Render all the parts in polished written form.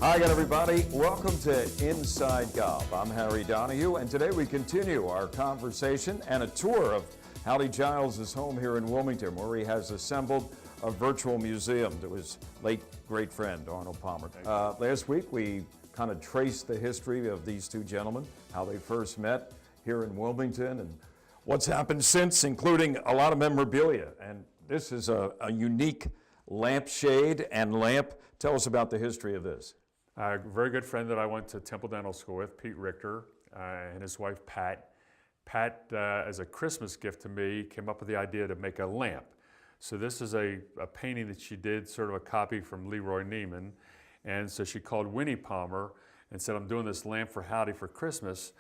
Hi again, everybody. Welcome to Inside Golf. I'm Harry Donahue, and today we continue our conversation and a tour of Howdy Giles' home here in Wilmington, where he has assembled a virtual museum to his late great friend, Arnold Palmer. Last week, we kind of traced the history of these two gentlemen, how they first met here in Wilmington, and what's happened since, including a lot of memorabilia. And this is a unique lampshade and lamp. Tell us about the history of this. A very good friend that I went to Temple Dental School with, Pete Richter, and his wife, Pat. Pat, as a Christmas gift to me, came up with the idea to make a lamp. So this is a painting that she did, sort of a copy from Leroy Neiman. And so she called Winnie Palmer and said, I'm doing this lamp for Howdy for Christmas.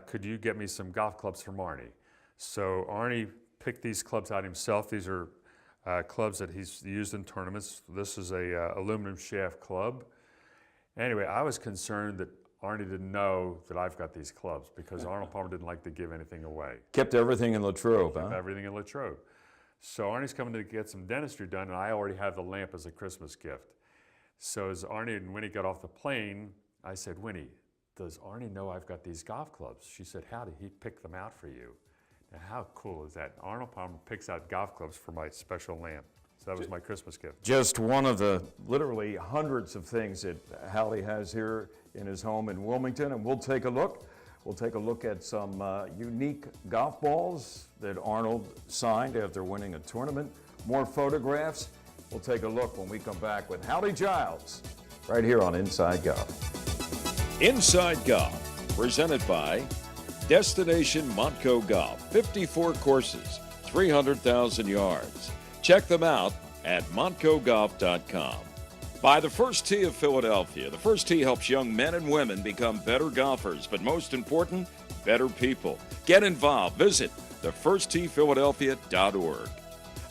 Could you get me some golf clubs from Arnie? So Arnie picked these clubs out himself. These are clubs that he's used in tournaments. This is a aluminum shaft club. Anyway, I was concerned that Arnie didn't know that I've got these clubs because Arnold Palmer didn't like to give anything away. Kept everything in Latrobe, huh? Kept everything in Latrobe. So Arnie's coming to get some dentistry done, and I already have the lamp as a Christmas gift. So as Arnie and Winnie got off the plane, I said, Winnie, does Arnie know I've got these golf clubs? She said, how did he pick them out for you? Now, how cool is that? Arnold Palmer picks out golf clubs for my special lamp. So that was my Christmas gift. Just one of the literally hundreds of things that Howdy has here in his home in Wilmington, and we'll take a look. We'll take a look at some unique golf balls that Arnold signed after winning a tournament. More photographs. We'll take a look when we come back with Howdy Giles, right here on Inside Golf. Inside Golf, presented by Destination Montco Golf, 54 courses, 300,000 yards. Check them out at montcogolf.com. By the First Tee of Philadelphia. The First Tee helps young men and women become better golfers, but most important, better people. Get involved. Visit thefirsttphiladelphia.org.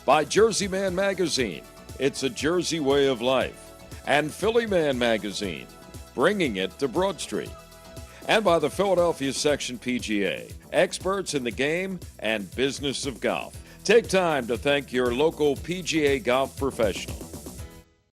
By Jersey Man Magazine. It's a Jersey way of life. And Philly Man Magazine, bringing it to Broad Street. And by the Philadelphia Section PGA, experts in the game and business of golf. Take time to thank your local PGA golf professional.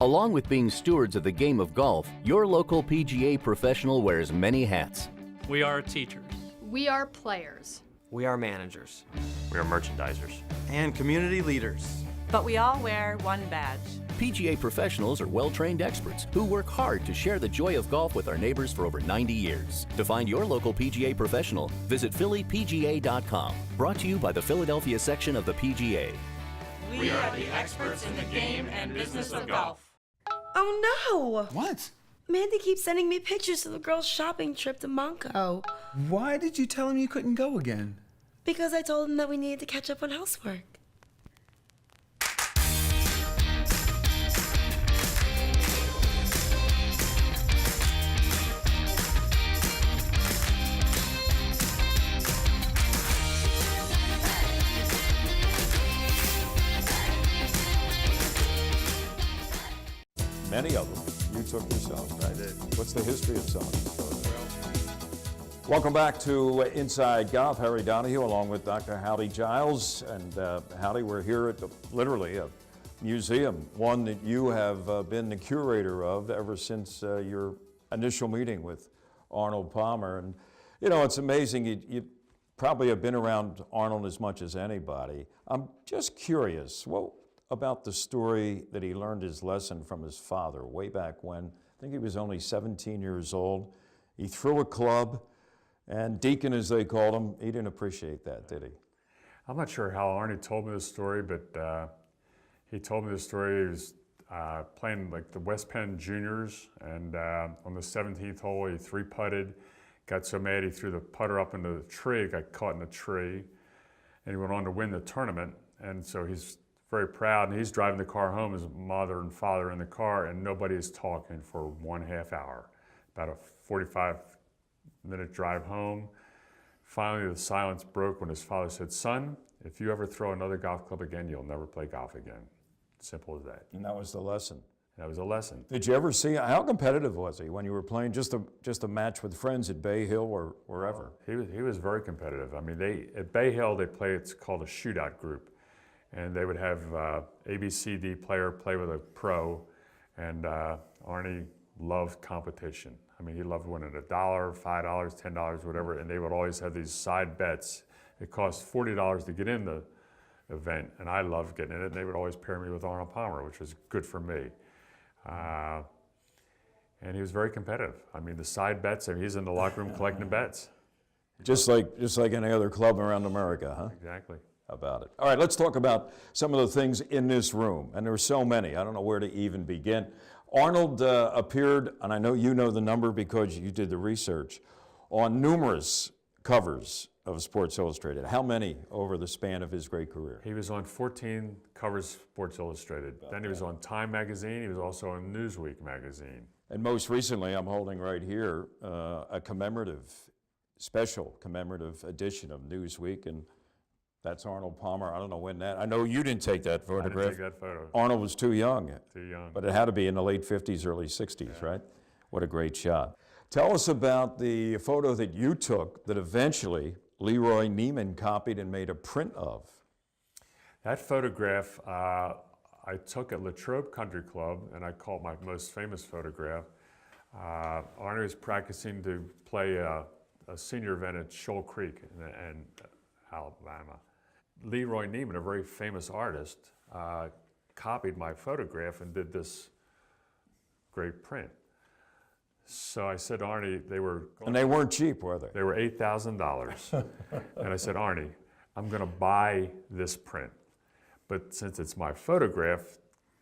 Along with being stewards of the game of golf, your local PGA professional wears many hats. We are teachers. We are players. We are managers. We are merchandisers. And community leaders. But we all wear one badge. PGA professionals are well-trained experts who work hard to share the joy of golf with our neighbors for over 90 years. To find your local PGA professional, visit phillypga.com. Brought to you by the Philadelphia section of the PGA. We are the experts in the game and business of golf. Oh no! What? Mandy keeps sending me pictures of the girls' shopping trip to Montco. Why did you tell him you couldn't go again? Because I told him that we needed to catch up on housework. Many of them you took yourself, right? I did. What's the history of some of these photos? Welcome back to Inside Golf. Harry Donahue along with Dr. Howdy Giles. And Howdy, we're here at literally a museum, one that you have been the curator of ever since your initial meeting with Arnold Palmer. And you know, it's amazing, you probably have been around Arnold as much as anybody. I'm just curious, what about the story that he learned his lesson from his father way back when? I think he was only 17 years old. He threw a club, and Deacon, as they called him, he didn't appreciate that, did he? I'm not sure how Arnie told me this story, but he told me this story. He was playing like the West Penn Juniors, and on the 17th hole, he three-putted, got so mad he threw the putter up into the tree, got caught in the tree, and he went on to win the tournament. And so he's very proud, and he's driving the car home, his mother and father in the car, and nobody is talking for 1.5 hour. About a 45-minute drive home. Finally, the silence broke when his father said, son, if you ever throw another golf club again, you'll never play golf again. Simple as that. And that was the lesson. That was a lesson. Did you ever see, how competitive was he when you were playing just a match with friends at Bay Hill or wherever? He was very competitive. I mean, at Bay Hill, they play, it's called a shootout group. And they would have ABCD player play with a pro, and Arnie loved competition. I mean, he loved winning $1, $5, $10, whatever, and they would always have these side bets. It cost $40 to get in the event, and I loved getting in it, and they would always pair me with Arnold Palmer, which was good for me. And he was very competitive. I mean, the side bets, I mean, he's in the locker room collecting bets. Just like any other club around America, huh? Exactly. How about it? All right, let's talk about some of the things in this room, and there are so many. I don't know where to even begin. Arnold appeared, and I know you know the number because you did the research, on numerous covers of Sports Illustrated. How many over the span of his great career? He was on 14 covers of Sports Illustrated. Then he was on Time magazine. He was also on Newsweek magazine. And most recently, I'm holding right here a special commemorative edition of Newsweek, and that's Arnold Palmer. I don't know when that, I know you didn't take that photograph. I didn't take that photo. Arnold was too young. Too young. But it had to be in the late 50s, early 60s, right? What a great shot. Tell us about the photo that you took that eventually Leroy Neiman copied and made a print of. That photograph I took at Latrobe Country Club, and I call it my most famous photograph. Arnie was practicing to play a senior event at Shoal Creek in Alabama. Leroy Neiman, a very famous artist, copied my photograph and did this great print. So I said, Arnie, And they weren't cheap, were they? They were $8,000. And I said, Arnie, I'm going to buy this print. But since it's my photograph,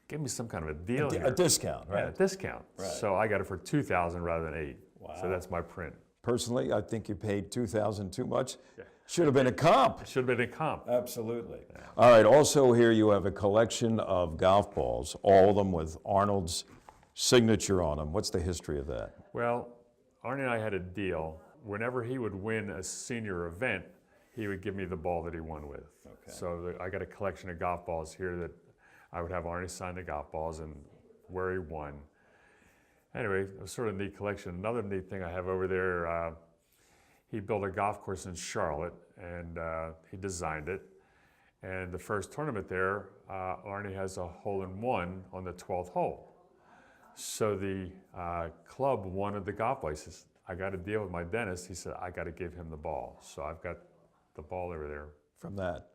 give me some kind of a deal here. A discount, right? Yeah, a discount. Right. So I got it for $2,000 rather than $8,000. Wow. So that's my print. Personally, I think you paid $2,000 too much. Yeah. Should have been a comp. It should have been a comp. Absolutely. Yeah. All right, also here you have a collection of golf balls, all of them with Arnold's signature on them. What's the history of that? Well, Arnie and I had a deal. Whenever he would win a senior event, he would give me the ball that he won with. Okay. So I got a collection of golf balls here that I would have Arnie sign the golf balls and where he won. Anyway, it was sort of a neat collection. Another neat thing I have over there, he built a golf course in Charlotte, and he designed it. And the first tournament there, Arnie has a hole-in-one on the 12th hole. So the club wanted the golf ball. He says, I got a deal with my dentist. He said, I got to give him the ball. So I've got the ball over there. From that.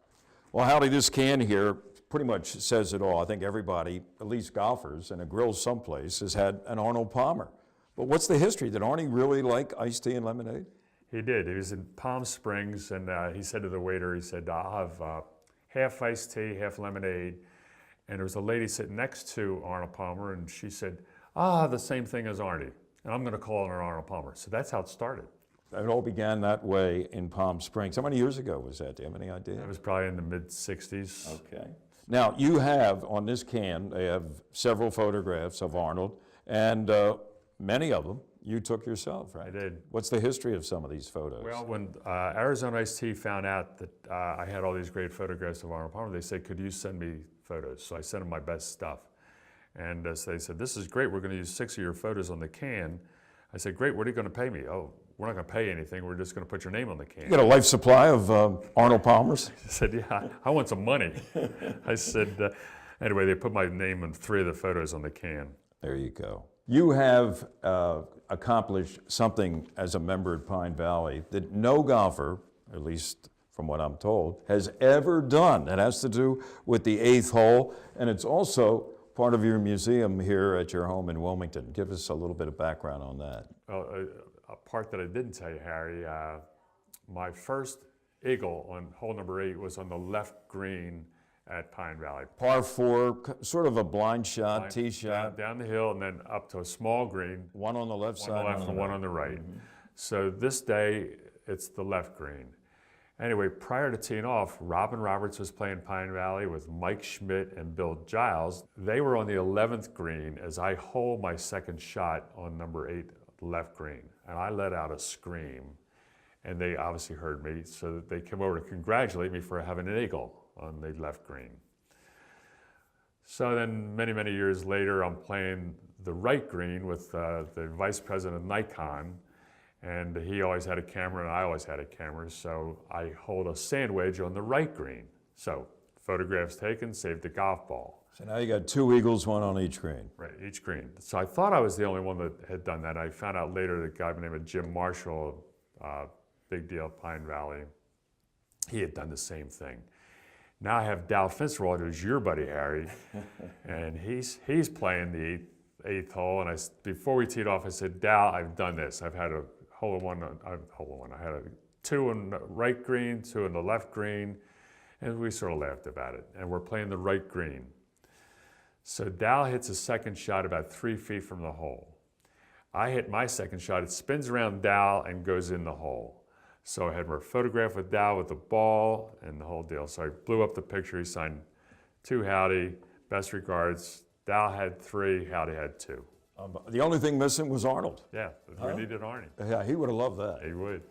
Well, Howdy, this can here pretty much says it all. I think everybody, at least golfers in a grill someplace, has had an Arnold Palmer. But what's the history? Did Arnie really like iced tea and lemonade? He did. He was in Palm Springs, and he said to the waiter, he said, I'll have half iced tea, half lemonade. And there was a lady sitting next to Arnold Palmer, and she said, the same thing as Arnie. And I'm going to call her Arnold Palmer. So that's how it started. It all began that way in Palm Springs. How many years ago was that? Do you have any idea? It was probably in the mid-'60s. Okay. Now, you have, on this can, they have several photographs of Arnold, and many of them you took yourself, right? I did. What's the history of some of these photos? Well, when Arizona Iced Tea found out that I had all these great photographs of Arnold Palmer, they said, could you send me photos? So I sent them my best stuff. And so they said, this is great, we're going to use 6 of your photos on the can. I said, great, what are you going to pay me? Oh, we're not going to pay anything, we're just going to put your name on the can. You got a life supply of Arnold Palmers? I said, yeah, I want some money. I said, anyway, they put my name on 3 of the photos on the can. There you go. You have accomplished something as a member at Pine Valley that no golfer, at least from what I'm told, has ever done. It has to do with the 8th hole, and it's also part of your museum here at your home in Wilmington. Give us a little bit of background on that. Well, a part that I didn't tell you, Harry, my first eagle on hole number 8 was on the left green at Pine Valley. Par 4, sort of a blind shot, tee shot. Down the hill and then up to a small green. One on the left side. One on the left and one on the right. Mm-hmm. So this day, it's the left green. Anyway, prior to teeing off, Robin Roberts was playing Pine Valley with Mike Schmidt and Bill Giles. They were on the 11th green as I holed my second shot on number 8, left green. And I let out a scream. And they obviously heard me, so they came over to congratulate me for having an eagle on the left green. So then many, many years later, I'm playing the right green with the vice president of Nikon. And he always had a camera, and I always had a camera, so I hold a sand wedge on the right green. So, photographs taken, saved the golf ball. So now you got 2 eagles, 1 on each green. Right, each green. So I thought I was the only one that had done that. I found out later that a guy by the name of Jim Marshall, big deal, Pine Valley, he had done the same thing. Now I have Dal Finsterwald, who's your buddy, Harry, and he's playing the eighth hole. And before we teed off, I said, Dal, I've done this. I've had a hole-in-one. I had 2 in the right green, 2 in the left green, and we sort of laughed about it. And we're playing the right green. So Dal hits a second shot about 3 feet from the hole. I hit my second shot. It spins around Dal and goes in the hole. So I had my photograph with Dal with the ball and the whole deal. So I blew up the picture. He signed to Howdy, best regards. Dal had 3, Howdy had 2. The only thing missing was Arnold. Yeah, we needed Arnie. Yeah, he would have loved that. He would.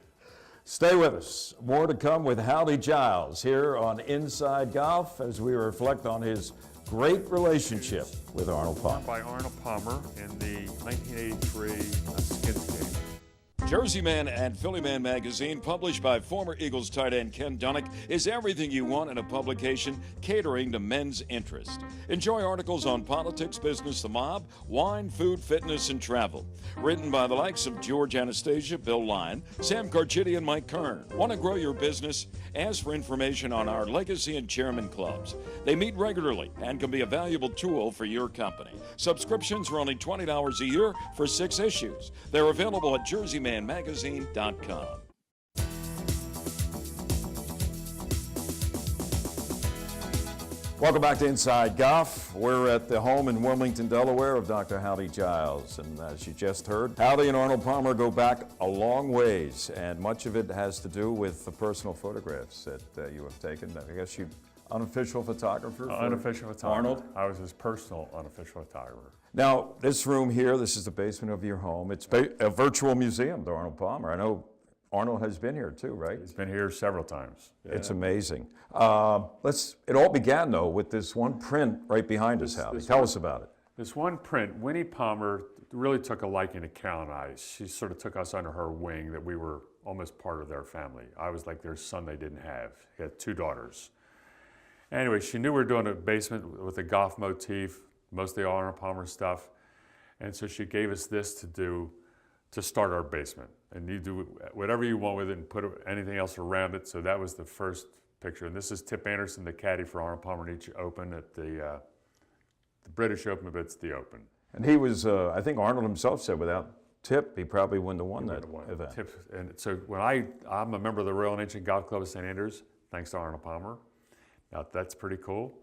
Stay with us. More to come with Howdy Giles here on Inside Golf as we reflect on his great relationship with Arnold Palmer. By Arnold Palmer in the 1983 Skins game. Jersey Man and Philly Man magazine, published by former Eagles tight end Ken Dunnick, is everything you want in a publication catering to men's interest. Enjoy articles on politics, business, the mob, wine, food, fitness, and travel. Written by the likes of George Anastasia, Bill Lyon, Sam Carchidi, and Mike Kern. Want to grow your business? Ask for information on our Legacy and Chairman Clubs. They meet regularly and can be a valuable tool for your company. Subscriptions are only $20 a year for 6 issues. They're available at jerseymanmagazine.com. Welcome back to Inside Golf. We're at the home in Wilmington, Delaware of Dr. Howdy Giles. And as you just heard, Howdy and Arnold Palmer go back a long ways, and much of it has to do with the personal photographs that you have taken. I guess you unofficial photographer for Unofficial photographer. Arnold? I was his personal unofficial photographer. Now, this room here, this is the basement of your home. It's a virtual museum to Arnold Palmer. I know Arnold has been here too, right? He's been here several times. It's amazing. It all began though with this one print right behind us, Howdy. Tell us about it. This one print, Winnie Palmer really took a liking to Cal and I. She sort of took us under her wing, that we were almost part of their family. I was like their son they didn't have. He had 2 daughters. Anyway, she knew we were doing a basement with a golf motif, mostly Arnold Palmer stuff. And so she gave us this to start our basement. And you do whatever you want with it and put anything else around it. So that was the first picture. And this is Tip Anderson, the caddy for Arnold Palmer in each Open at the British Open, but it's the Open. And he was, I think Arnold himself said, without Tip, he probably wouldn't have won that event. Tip, and so when I'm a member of the Royal and Ancient Golf Club of St. Andrews, thanks to Arnold Palmer. Now that's pretty cool.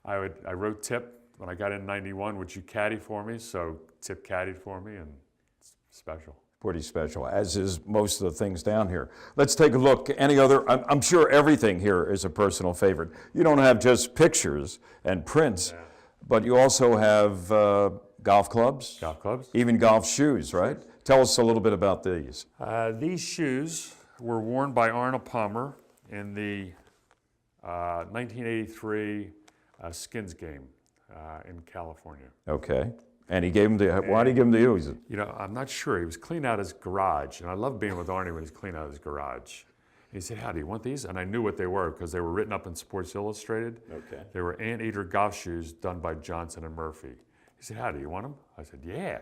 I wrote Tip when I got in '91, would you caddy for me? So Tip caddied for me, and it's special. Pretty special, as is most of the things down here. Let's take a look. Any other, I'm sure everything here is a personal favorite. You don't have just pictures and prints, but you also have golf clubs. Golf clubs. Even golf shoes, right? Tell us a little bit about these. These shoes were worn by Arnold Palmer in the 1983 Skins game in California. Okay. And he gave them to, why did he give them to you? You know, I'm not sure. He was cleaning out his garage, and I love being with Arnie when he's cleaning out his garage. And he said, "How do you want these?" And I knew what they were because they were written up in Sports Illustrated. Okay. They were Anteater golf shoes done by Johnson and Murphy. He said, "How do you want them?" I said, "Yeah."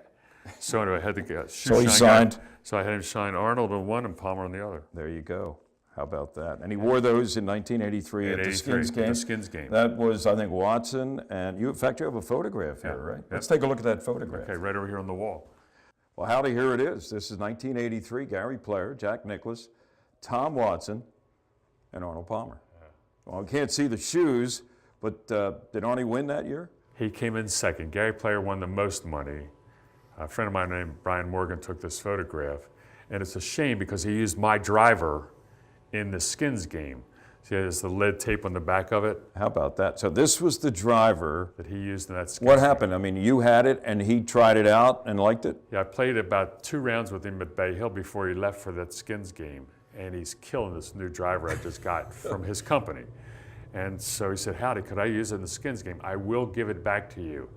So anyway, I had the shoe So he shine signed? guy. So I had him sign Arnold on one and Palmer on the other. There you go. How about that? And he wore those in 1983 at the Skins game. The Skins game. That was, I think, Watson, and you, in fact, you have a photograph here, right? Yeah. Let's take a look at that photograph. Okay, right over here on the wall. Well, howdy, here it is. This is 1983, Gary Player, Jack Nicklaus, Tom Watson, and Arnold Palmer. Well, I can't see the shoes, but did Arnie win that year? He came in second. Gary Player won the most money. A friend of mine named Brian Morgan took this photograph, and it's a shame because he used my driver in the Skins game. See, there's the lead tape on the back of it. How about that? So this was the driver that he used in that Skins What game. happened? I mean, you had it, and he tried it out and liked it? Yeah, I played about 2 rounds with him at Bay Hill before he left for that Skins game, and he's killing this new driver I just got from his company. And so he said, "Howdy, could I use it in the Skins game? I will give it back to you."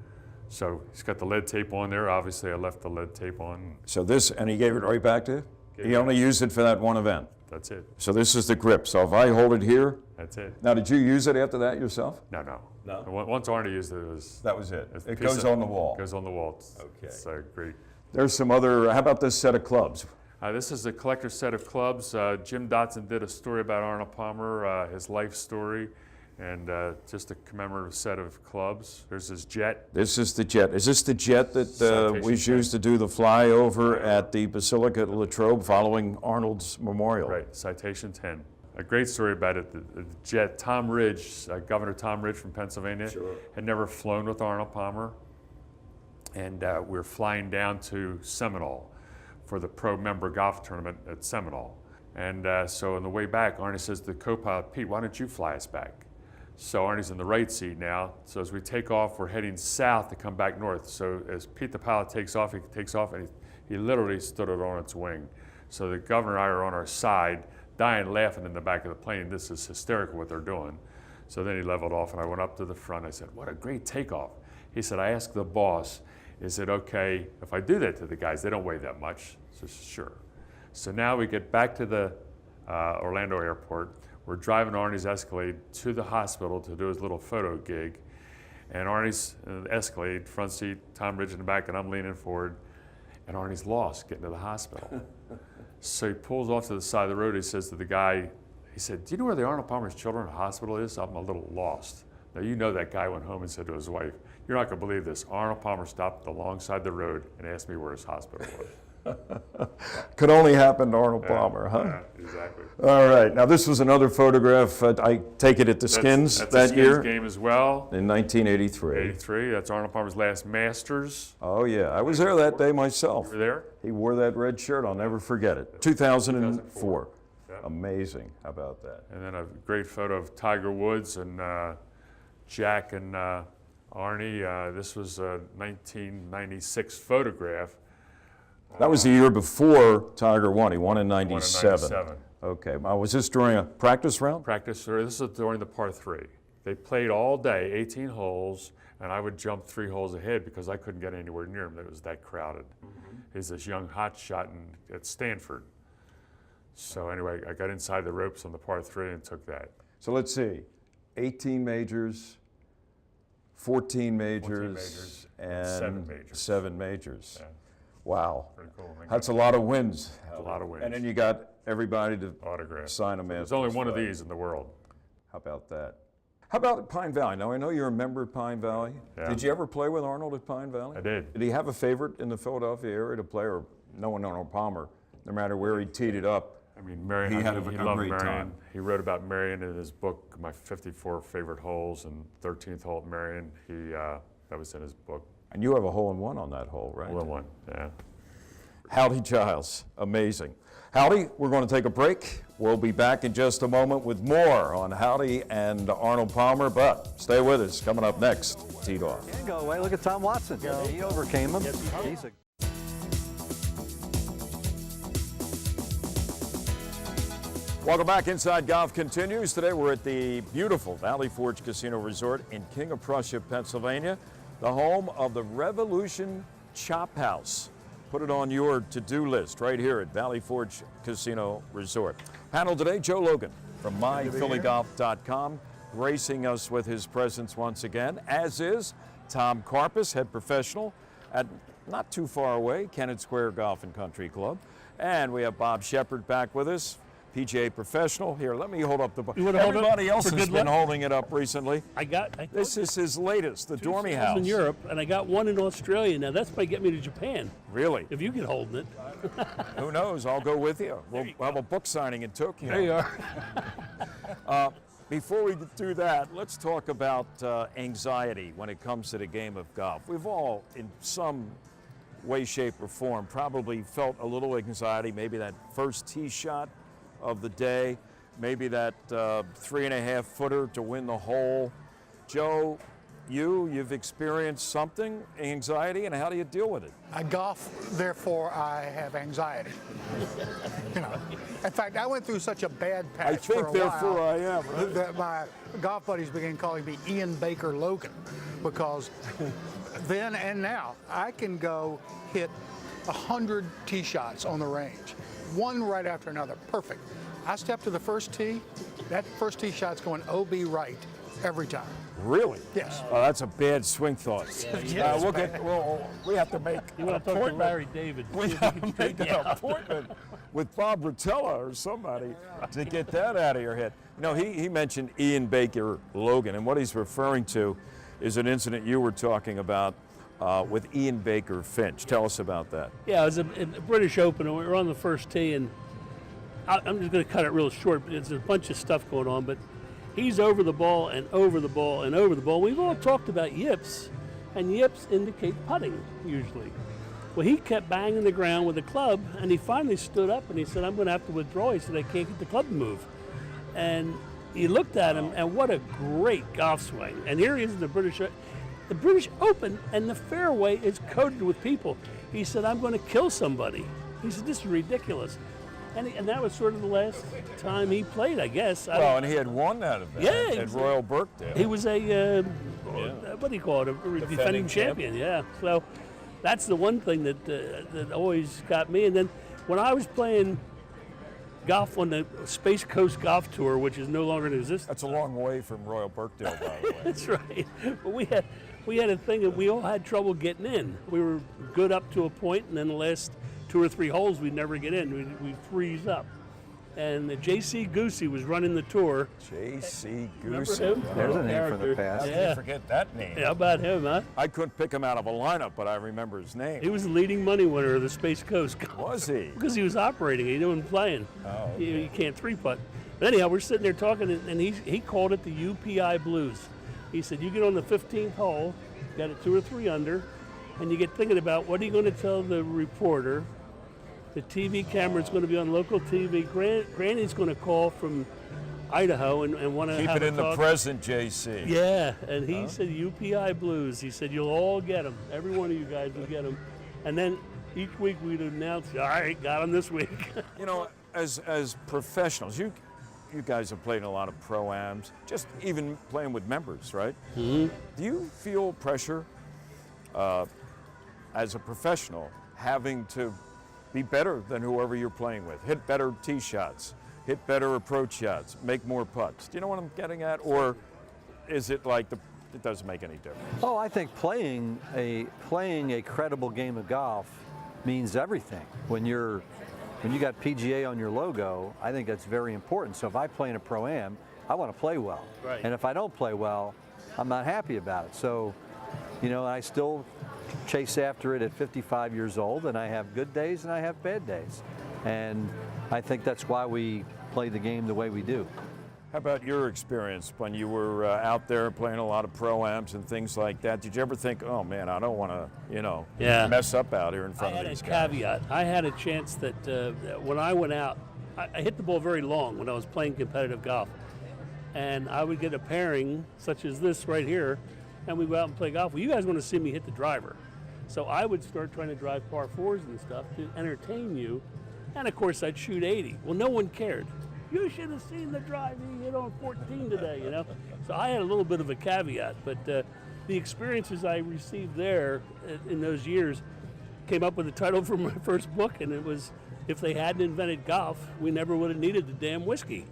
So he's got the lead tape on there. Obviously, I left the lead tape on. So this, and he gave it right back to you? He only used it for that one event? That's it. So this is the grip. So if I hold it here, That's it. now did you use it after that yourself? No, no. No? Once Arnie used it, That was it. it's a It piece goes of- on the wall. Goes on the wall. Okay. It's great. There's some other, how about this set of clubs? This is a collector's set of clubs. Jim Dotson did a story about Arnold Palmer, his life story, and just a commemorative set of clubs. There's his jet. This is the jet. Is this the jet that Citation was jet. used to do the flyover at the Basilica at Latrobe following Arnold's memorial? Right, Citation 10. A great story about it. The jet, Tom Ridge, Governor Tom Ridge from Pennsylvania, had never flown with Arnold Palmer. And we were flying down to Seminole for the pro member golf tournament at Seminole. And so on the way back, Arnie says to the co-pilot, Pete, why don't you fly us back? So Arnie's in the right seat now. So as we take off, we're heading south to come back north. So as Pete the pilot takes off, and he literally stood it on its wing. So the governor and I are on our side, dying laughing in the back of the plane. This is hysterical what they're doing. So then he leveled off and I went up to the front. I said, what a great takeoff. He said, I asked the boss, is it okay if I do that to the guys? They don't weigh that much. So sure. So now we get back to the Orlando airport. We're driving Arnie's Escalade to the hospital to do his little photo gig. And Arnie's in the Escalade, front seat, Tom Ridge in the back, and I'm leaning forward. And Arnie's lost getting to the hospital. So he pulls off to the side of the road. He says to the guy, he said, do you know where the Arnold Palmer's Children's Hospital is? I'm a little lost. Now, you know that guy went home and said to his wife, you're not going to believe this. Arnold Palmer stopped alongside the road and asked me where his hospital was. Could only happen to Arnold Palmer, huh? Yeah, exactly. All right. Now, this was another photograph. I take it at the Skins that's that a Skins year game as well. in 1983. 83. That's Arnold Palmer's last Masters. Oh, yeah. I was there that day myself. You were there? He wore that red shirt. I'll never forget it. 2004. Yeah. Amazing. How about that? And then a great photo of Tiger Woods and Jack and Arnie. This was a 1996 photograph. That was the year before Tiger won. He won in Won in 97. 97. Okay. Now, was this during a practice round? Practice, or this is during the par 3. They played all day, 18 holes, and I would jump 3 holes ahead because I couldn't get anywhere near him. It was that crowded. He's this young hot shot at Stanford. So anyway, I got inside the ropes on the par 3 and took that. So let's see. 18 majors, 14 majors, and 7 majors. 7 majors. Yeah. Wow. Pretty cool. That's a lot of wins. A lot of wins. And then you got everybody to Autograph. sign them in. There's only one of these in the world. How about that? How about Pine Valley? Now, I know you're a member of Pine Valley. Yeah. Did you ever play with Arnold at Pine Valley? I did. Did he have a favorite in the Philadelphia area to play, or knowing Arnold Palmer, no matter where he teed it up? I mean, Marion, He had a loved great Marion. time. He wrote about Marion in his book, My 54 Favorite Holes, and 13th hole at Marion. That was in his book. And you have a hole-in-one on that hole, right? Hole in one, yeah. Howdy Giles, amazing. Howdy, we're going to take a break. We'll be back in just a moment with more on Howdy and Arnold Palmer, but stay with us. Coming up next, Teed Off. Can't go away. Look at Tom Watson. He overcame him. He's a Welcome back. Inside Golf continues. Today we're at the beautiful Valley Forge Casino Resort in King of Prussia, Pennsylvania, the home of the Revolution Chop House. Put it on your to-do list right here at Valley Forge Casino Resort. Panel today, Joe Logan from myphillygolf.com, gracing us with his presence once again, as is Tom Karpus, head professional at not too far away, Kennett Square Golf and Country Club. And we have Bob Shepard back with us, PGA professional. Here, let me hold up the book. You wanna hold it Everybody else for has good been luck? holding it up recently. This is his latest, the Dormy I was House. in Europe, and I got one in Australia. Now that's by getting me to Japan. Really? If you get holding it. Who knows? I'll go with you. We'll have a book signing in Tokyo. There you are. Before we do that, let's talk about anxiety when it comes to the game of golf. We've all, in some way, shape, or form, probably felt a little anxiety, maybe that first tee shot of the day, maybe that 3.5 footer to win the hole. Joe, you've experienced something, anxiety, and how do you deal with it? I golf, therefore I have anxiety. You know, in fact, I went through such a bad patch I think, for a therefore, while I am. Right? that my golf buddies began calling me Ian Baker Logan, because then and now I can go hit 100 tee shots on the range, one right after another, perfect. I step to the first tee, that first tee shot's going OB right every time. Really? Yes. Oh, that's a bad swing thought. We have to make You an want to talk to appointment. Larry David? We see if have he to can make straighten an you out. appointment with Bob Rotella or somebody to get that out of your head. You know, he mentioned Ian Baker Logan, and what he's referring to is an incident you were talking about with Ian Baker Finch. Tell us about that. Yeah, it was a British Open, and we were on the first tee, and I'm just going to cut it real short. There's a bunch of stuff going on, but he's over the ball and over the ball and over the ball. We've all talked about yips, and yips indicate putting usually. Well, he kept banging the ground with the club, and he finally stood up and he said, "I'm going to have to withdraw." He said, "I can't get the club to move." And he looked at him, and what a great golf swing. And here he is in the British Open, and the fairway is coated with people. He said, "I'm going to kill somebody." He said, "This is ridiculous." And that was sort of the last time he played, I guess. Well, and he had won that event Yeah, at Royal Birkdale. He was a, what do you call it, a defending champion, yeah. So that's the one thing that always got me. And then when I was playing golf on the Space Coast Golf Tour, which is no longer in existence. That's a long way from Royal Birkdale, by the way. That's right. But we had a thing that we all had trouble getting in. We were good up to a point, and then the last 2 or 3 holes we'd never get in. We'd freeze up. And J.C. Goosey was running the tour. J.C. Remember Goosey. him? There's a name from the past. How did you forget that name? Yeah, how about him, huh? I couldn't pick him out of a lineup, but I remember his name. He was the leading money winner of the Space Coast. Was he? Because he was operating, he wasn't playing. Oh, okay. You can't 3-putt. But anyhow, we're sitting there talking, and he called it the UPI Blues. He said, you get on the 15th hole, got it 2 or 3 under, and you get thinking about what are you going to tell the reporter. The TV camera's going to be on local TV. Granny's going to call from Idaho and want to Keep have it a in the talk. present, J.C. Yeah, and he said UPI Blues. He said you'll all get them. Every one of you guys will get them. And then each week we'd announce, all right, got them this week. You know, as professionals, you guys have played in a lot of pro-ams, just even playing with members, right? Mm-hmm. Do you feel pressure as a professional having to be better than whoever you're playing with, hit better tee shots, hit better approach shots, make more putts? Do you know what I'm getting at? Or is it like it doesn't make any difference? Oh, I think playing a credible game of golf means everything. When you got PGA on your logo, I think that's very important. So if I play in a pro-am, I want to play well. Right. And if I don't play well, I'm not happy about it. So, you know, I still chase after it at 55 years old, and I have good days and I have bad days. And I think that's why we play the game the way we do. How about your experience when you were out there playing a lot of pro-ams and things like that? Did you ever think, oh man, I don't want to, mess up out here in front of these guys? I had a caveat. I had a chance that when I went out, I hit the ball very long when I was playing competitive golf. And I would get a pairing such as this right here, and we'd go out and play golf. Well, you guys want to see me hit the driver. So I would start trying to drive par 4s and stuff to entertain you. And of course, I'd shoot 80. Well, no one cared. You should have seen the drive he hit on 14 today, you know? So I had a little bit of a caveat, but the experiences I received there in those years came up with the title for my first book, and it was, if they hadn't invented golf, we never would have needed the damn whiskey.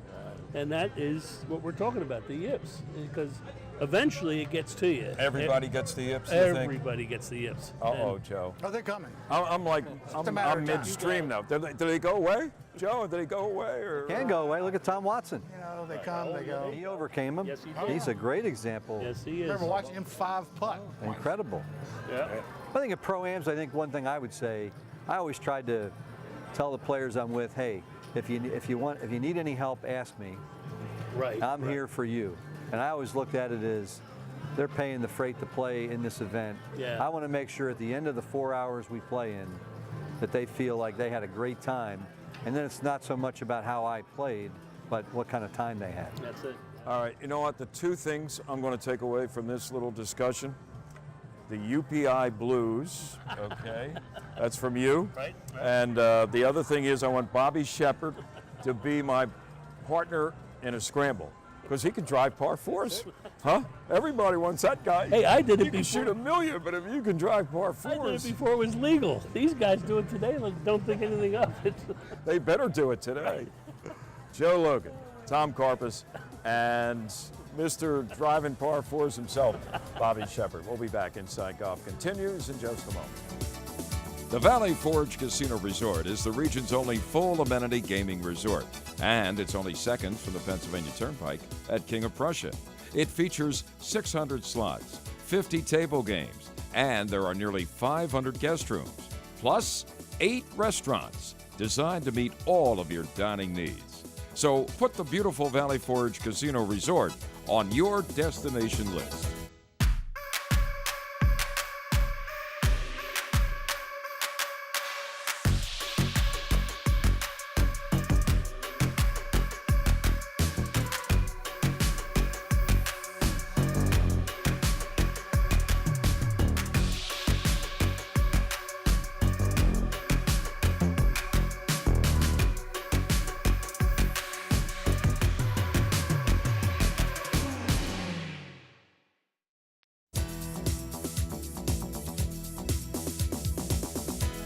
And that is what we're talking about, the yips, because eventually it gets to you. Everybody gets the yips, you think? Everybody gets the yips. Uh-oh, Joe. Oh, they're coming. I'm a matter I'm of time. midstream now. Did they go away? Joe, did they go away? Or? Can't go away. Look at Tom Watson. You know, they come, they go. He overcame him. Yes, he did. He's a great example. Yes, he I is. remember watching him 5-putt. Incredible. Yeah. I think at pro-ams, I think one thing I would say, I always tried to tell the players I'm with, hey, if you need any help, ask me. Right. I'm here for you. And I always looked at it as they're paying the freight to play in this event. Yeah. I want to make sure at the end of the 4 hours we play in that they feel like they had a great time. And then it's not so much about how I played, but what kind of time they had. That's it. All right, you know what? The 2 things I'm going to take away from this little discussion, the UPI Blues, okay? That's from you. Right. And the other thing is I want Bobby Shepard to be my partner in a scramble, because he can drive par 4s. Huh? Everybody wants that guy. Hey, I did it You can shoot a million, but if you can drive par 4s. I did it before it was legal. These guys do it today, like, don't think anything of it. They better do it today. Joe Logan, Tom Karpus, and Mr. Driving Par Fours himself, Bobby Shepard. We'll be back. Inside Golf continues in just a moment. The Valley Forge Casino Resort is the region's only full amenity gaming resort, and it's only seconds from the Pennsylvania Turnpike at King of Prussia. It features 600 slots, 50 table games, and there are nearly 500 guest rooms, plus 8 restaurants designed to meet all of your dining needs. So put the beautiful Valley Forge Casino Resort on your destination list.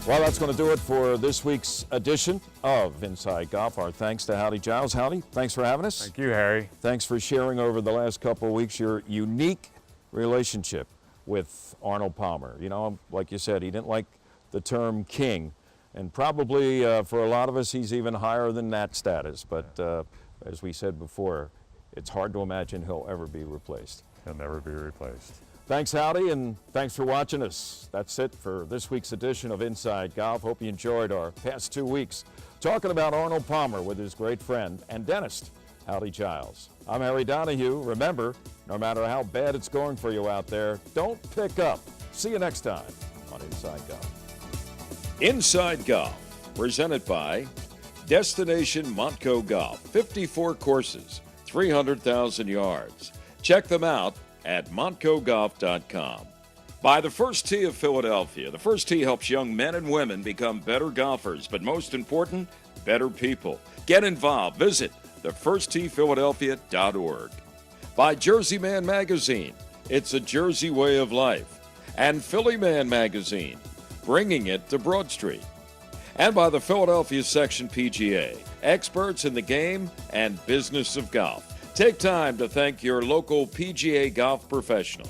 Well, that's going to do it for this week's edition of Inside Golf. Our thanks to Howdy Giles. Howdy, thanks for having us. Thank you, Harry. Thanks for sharing over the last couple of weeks your unique relationship with Arnold Palmer. You know, like you said, he didn't like the term king, and probably for a lot of us, he's even higher than that status. But as we said before, it's hard to imagine he'll ever be replaced. He'll never be replaced. Thanks, Howdy, and thanks for watching us. That's it for this week's edition of Inside Golf. Hope you enjoyed our past 2 weeks talking about Arnold Palmer with his great friend and dentist, Howdy Giles. I'm Harry Donahue. Remember, no matter how bad it's going for you out there, don't pick up. See you next time on Inside Golf. Inside Golf, presented by Destination Montco Golf, 54 courses, 300,000 yards. Check them out at montcogolf.com. By the First Tee of Philadelphia. The First Tee helps young men and women become better golfers, but most important, better people. Get involved. Visit thefirsttphiladelphia.org. By Jersey Man Magazine. It's a Jersey way of life. And Philly Man Magazine, bringing it to Broad Street. And by the Philadelphia Section PGA, experts in the game and business of golf. Take time to thank your local PGA golf professional.